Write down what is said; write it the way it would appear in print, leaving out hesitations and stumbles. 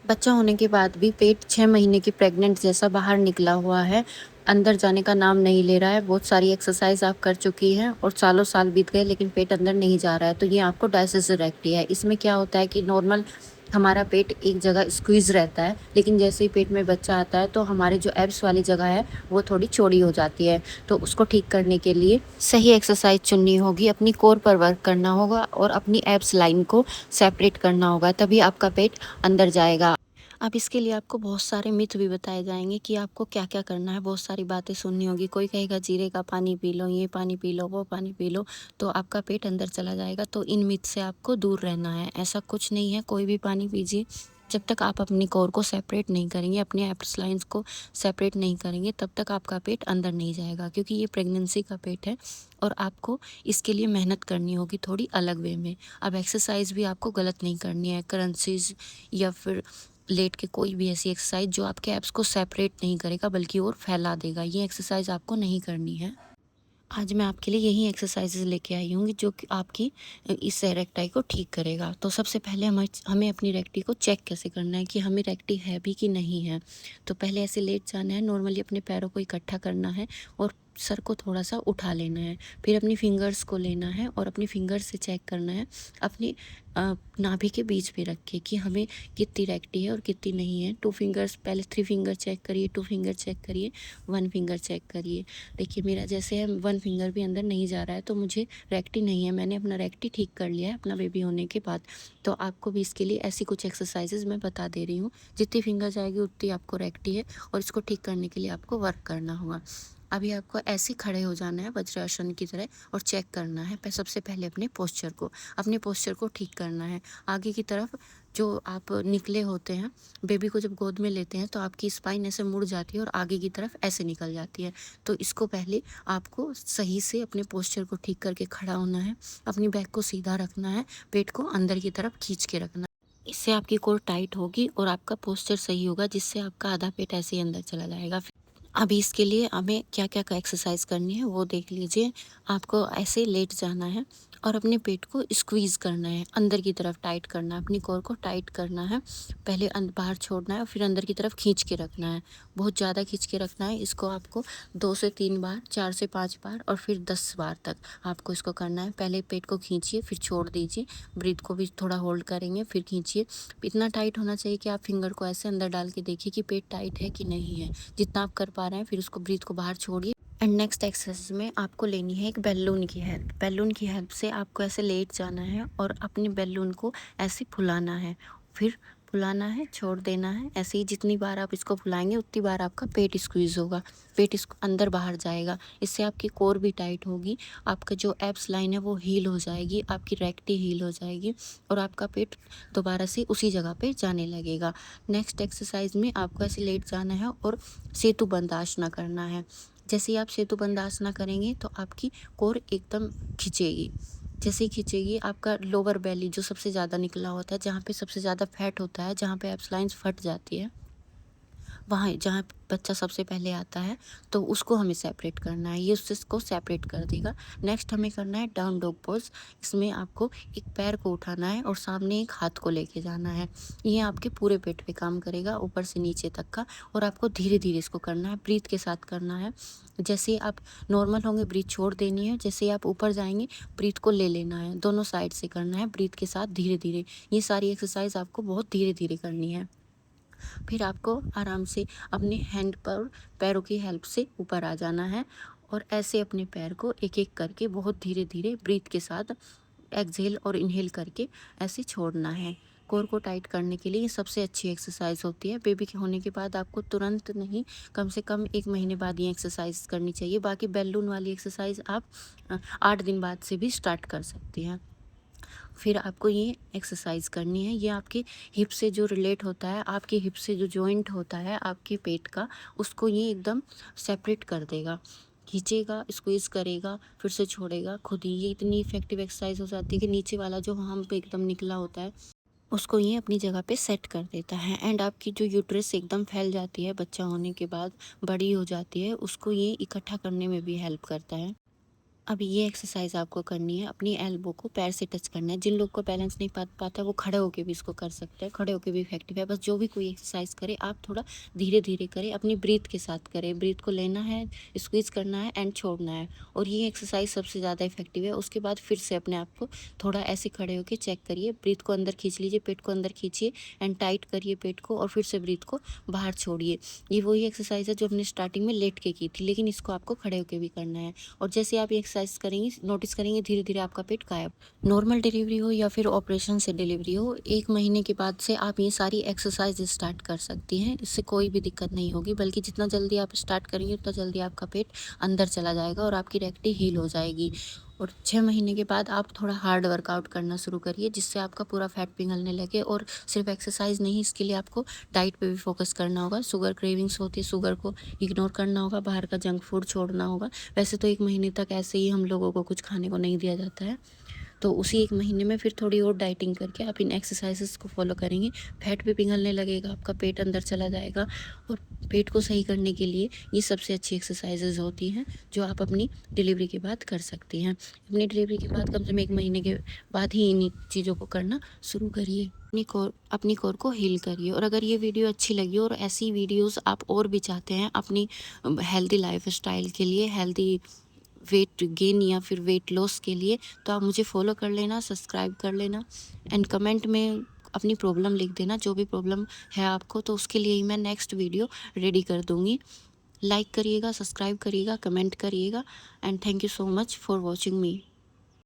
बच्चा होने के बाद भी पेट 6 महीने की प्रेग्नेंट जैसा बाहर निकला हुआ है, अंदर जाने का नाम नहीं ले रहा है। बहुत सारी एक्सरसाइज़ आप कर चुकी हैं और सालों साल बीत गए लेकिन पेट अंदर नहीं जा रहा है, तो ये आपको डायसेसेरेक्टी है। इसमें क्या होता है कि नॉर्मल हमारा पेट एक जगह स्क्वीज़ रहता है, लेकिन जैसे ही पेट में बच्चा आता है तो हमारे जो एब्स वाली जगह है वो थोड़ी चौड़ी हो जाती है। तो उसको ठीक करने के लिए सही एक्सरसाइज़ चुननी होगी, अपनी कोर पर वर्क करना होगा और अपनी एब्स लाइन को सेपरेट करना होगा, तभी आपका पेट अंदर जाएगा। अब इसके लिए आपको बहुत सारे मिथ भी बताए जाएँगे कि आपको क्या-क्या करना है, बहुत सारी बातें सुननी होगी। कोई कहेगा जीरे का पानी पी लो, ये पानी पी लो, वो पानी पी लो, तो आपका पेट अंदर चला जाएगा। तो इन मिथ से आपको दूर रहना है। ऐसा कुछ नहीं है, कोई भी पानी पीजिए। जब तक आप अपनी कोर को सेपरेट नहीं करेंगे, अपने एब्स लाइन्स को सेपरेट नहीं करेंगे, तब तक आपका पेट अंदर नहीं जाएगा, क्योंकि ये प्रेगनेंसी का पेट है और आपको इसके लिए मेहनत करनी होगी थोड़ी अलग वे में। अब एक्सरसाइज़ भी आपको गलत नहीं करनी है, क्रंचेज़ या फिर लेट के कोई भी ऐसी एक्सरसाइज जो आपके एब्स को सेपरेट नहीं करेगा बल्कि और फैला देगा, ये एक्सरसाइज आपको नहीं करनी है। आज मैं आपके लिए यही एक्सरसाइजेज़ लेके आई हूँ जो कि आपकी इस रेक्टाई को ठीक करेगा। तो सबसे पहले हमें अपनी रेक्टी को चेक कैसे करना है कि हमें रेक्टी है भी कि नहीं है। तो पहले ऐसे लेट जाना है, नॉर्मली अपने पैरों को इकट्ठा करना है और सर को थोड़ा-सा उठा लेना है। फिर अपनी फिंगर्स को लेना है और अपनी फिंगर्स से चेक करना है अपनी नाभि के बीच में रख के कि हमें कितनी रेक्टी है और कितनी नहीं है। 2 फिंगर्स पहले 3 फिंगर चेक करिए, 2 फिंगर चेक करिए, 1 फिंगर चेक करिए। देखिए मेरा जैसे है 1 फिंगर भी अंदर नहीं जा रहा है, तो मुझे रेक्टी नहीं है, मैंने अपना रेक्टी ठीक कर लिया है अपना बेबी होने के बाद। तो आपको भी इसके लिए ऐसी कुछ एक्सरसाइजेज़ मैं बता दे रही हूँ, जितनी फिंगर जाएगी उतनी आपको रेक्टी है और इसको ठीक करने के लिए आपको वर्क करना होगा। अभी आपको ऐसे खड़े हो जाना है वज्रासन की तरह और चेक करना है सबसे पहले अपने पोस्चर को ठीक करना है। आगे की तरफ जो आप निकले होते हैं, बेबी को जब गोद में लेते हैं तो आपकी स्पाइन ऐसे मुड़ जाती है और आगे की तरफ ऐसे निकल जाती है। तो इसको पहले आपको सही से अपने पोस्चर को ठीक करके खड़ा होना है, अपनी बैक को सीधा रखना है, पेट को अंदर की तरफ खींच के रखना है। इससे आपकी कोर टाइट होगी और आपका पोस्चर सही होगा, जिससे आपका आधा पेट ऐसे ही अंदर चला जाएगा। अभी इसके लिए हमें क्या-क्या का एक्सरसाइज करनी है वो देख लीजिए। आपको ऐसे लेट जाना है और अपने पेट को स्क्वीज़ करना है, अंदर की तरफ टाइट करना है, अपनी कोर को टाइट करना है। पहले बाहर छोड़ना है और फिर अंदर की तरफ खींच के रखना है। बहुत ज़्यादा खींच के रखना है। इसको आपको 2 से 3 बार, 4 से 5 बार और फिर 10 बार तक आपको इसको करना है। पहले पेट को खींचिए, फिर छोड़ दीजिए। ब्रीथ को भी थोड़ा होल्ड करेंगे, फिर खींचिए। इतना टाइट होना चाहिए कि आप फिंगर को ऐसे अंदर डाल के देखिए कि पेट टाइट है कि नहीं है। जितना आप कर पा रहे हैं, फिर उसको ब्रीथ को बाहर छोड़िए। एंड नेक्स्ट एक्सरसाइज में आपको लेनी है एक बैलून की हेल्प। बैलून की हेल्प से आपको ऐसे लेट जाना है और अपने बैलून को ऐसे फुलाना है, फिर फुलाना है, छोड़ देना है। ऐसे ही जितनी बार आप इसको फुलाएंगे उतनी बार आपका पेट स्क्वीज़ होगा, पेट इसको अंदर बाहर जाएगा। इससे आपकी कोर भी टाइट होगी, आपका जो एब्स लाइन है वो हील हो जाएगी, आपकी रेक्टी हील हो जाएगी और आपका पेट दोबारा से उसी जगह पे जाने लगेगा। नेक्स्ट एक्सरसाइज में आपको ऐसे लेट जाना है और सेतु बंदासना करना है। जैसे ही आप सेतु बंदासना करेंगे तो आपकी कोर एकदम खिंचेगी। जैसे ही खिंचेगी, आपका लोअर बेली जो सबसे ज़्यादा निकला होता है, जहाँ पे सबसे ज़्यादा फैट होता है, जहाँ पे एब्स लाइन्स फट जाती है, वहाँ जहाँ बच्चा सबसे पहले आता है, तो उसको हमें सेपरेट करना है। ये उसको सेपरेट कर देगा। नेक्स्ट हमें करना है डाउन डॉग पोज। इसमें आपको एक पैर को उठाना है और सामने एक हाथ को लेके जाना है। ये आपके पूरे पेट पे काम करेगा, ऊपर से नीचे तक का, और आपको धीरे धीरे इसको करना है, ब्रीथ के साथ करना है। जैसे आप नॉर्मल होंगे ब्रीथ छोड़ देनी है, जैसे आप ऊपर जाएंगे ब्रीथ को ले लेना है, दोनों साइड से करना है ब्रीथ के साथ धीरे धीरे। ये सारी एक्सरसाइज आपको बहुत धीरे धीरे करनी है। फिर आपको आराम से अपने हैंड पर पैरों की हेल्प से ऊपर आ जाना है और ऐसे अपने पैर को एक एक करके बहुत धीरे धीरे ब्रीथ के साथ एक्सहेल और इनहेल करके ऐसे छोड़ना है। कोर को टाइट करने के लिए ये सबसे अच्छी एक्सरसाइज होती है। बेबी के होने के बाद आपको तुरंत नहीं, कम से कम 1 महीने बाद ये एक्सरसाइज करनी चाहिए। बाकी बैलून वाली एक्सरसाइज आप 8 दिन बाद से भी स्टार्ट कर सकती हैं। फिर आपको ये एक्सरसाइज करनी है। ये आपके हिप से जो रिलेट होता है, आपके हिप से जो जॉइंट होता है आपके पेट का, उसको ये एकदम सेपरेट कर देगा। खींचेगा, स्क्वीज़ करेगा, फिर से छोड़ेगा खुद ही। ये इतनी इफेक्टिव एक्सरसाइज हो जाती है कि नीचे वाला जो हम्प एकदम निकला होता है, उसको ये अपनी जगह पे सेट कर देता है। एंड आपकी जो यूट्रस एकदम फैल जाती है बच्चा होने के बाद, बड़ी हो जाती है, उसको ये इकट्ठा करने में भी हेल्प करता है। अब ये एक्सरसाइज आपको करनी है, अपनी एल्बो को पैर से टच करना है। जिन लोग को बैलेंस नहीं पाता वो खड़े होके भी इसको कर सकते हैं, खड़े होके भी इफेक्टिव है। बस जो भी कोई एक्सरसाइज करे आप थोड़ा धीरे धीरे करें, अपनी ब्रीथ के साथ करें। ब्रीथ को लेना है, स्क्वीज करना है एंड छोड़ना है, और ये एक्सरसाइज सबसे ज़्यादा इफेक्टिव है। उसके बाद फिर से अपने आप को थोड़ा ऐसे खड़े होके चेक करिए, ब्रीथ को अंदर खींच लीजिए, पेट को अंदर खींचिए एंड टाइट करिए पेट को, और फिर से ब्रीथ को बाहर छोड़िए। ये वही एक्सरसाइज है जो हमने स्टार्टिंग में लेट के की थी, लेकिन इसको आपको खड़े होके भी करना है। और जैसे आप ये एक्सरसाइज करेंगे, नोटिस करेंगे धीरे धीरे आपका पेट गायब। नॉर्मल डिलीवरी हो या फिर ऑपरेशन से डिलीवरी हो, 1 महीने के बाद से आप ये सारी एक्सरसाइज स्टार्ट कर सकती हैं। इससे कोई भी दिक्कत नहीं होगी, बल्कि जितना जल्दी आप स्टार्ट करेंगे उतना जल्दी आपका पेट अंदर चला जाएगा और आपकी रेक्टी हील हो जाएगी। और 6 महीने के बाद आप थोड़ा हार्ड वर्कआउट करना शुरू करिए, जिससे आपका पूरा फैट पिघलने लगे। और सिर्फ एक्सरसाइज नहीं, इसके लिए आपको डाइट पे भी फोकस करना होगा। शुगर क्रेविंग्स होती है, शुगर को इग्नोर करना होगा, बाहर का जंक फूड छोड़ना होगा। वैसे तो 1 महीने तक ऐसे ही हम लोगों को कुछ खाने को नहीं दिया जाता है, तो उसी 1 महीने में फिर थोड़ी और डाइटिंग करके आप इन एक्सरसाइजेस को फॉलो करेंगे, फैट भी पिघलने लगेगा, आपका पेट अंदर चला जाएगा। और पेट को सही करने के लिए ये सबसे अच्छी एक्सरसाइजेज होती हैं, जो आप अपनी डिलीवरी के बाद कर सकती हैं। अपनी डिलीवरी के बाद कम से कम 1 महीने के बाद ही इन चीज़ों को करना शुरू करिए। अपनी कोर को हील करिए। और अगर ये वीडियो अच्छी लगी और ऐसी वीडियोस आप और भी चाहते हैं अपनी हेल्दी लाइफ स्टाइल के लिए, हेल्दी वेट गेन या फिर वेट लॉस के लिए, तो आप मुझे फॉलो कर लेना, सब्सक्राइब कर लेना एंड कमेंट में अपनी प्रॉब्लम लिख देना, जो भी प्रॉब्लम है आपको, तो उसके लिए ही मैं नेक्स्ट वीडियो रेडी कर दूँगी। लाइक करिएगा, सब्सक्राइब करिएगा, कमेंट करिएगा and thank you so much for watching me.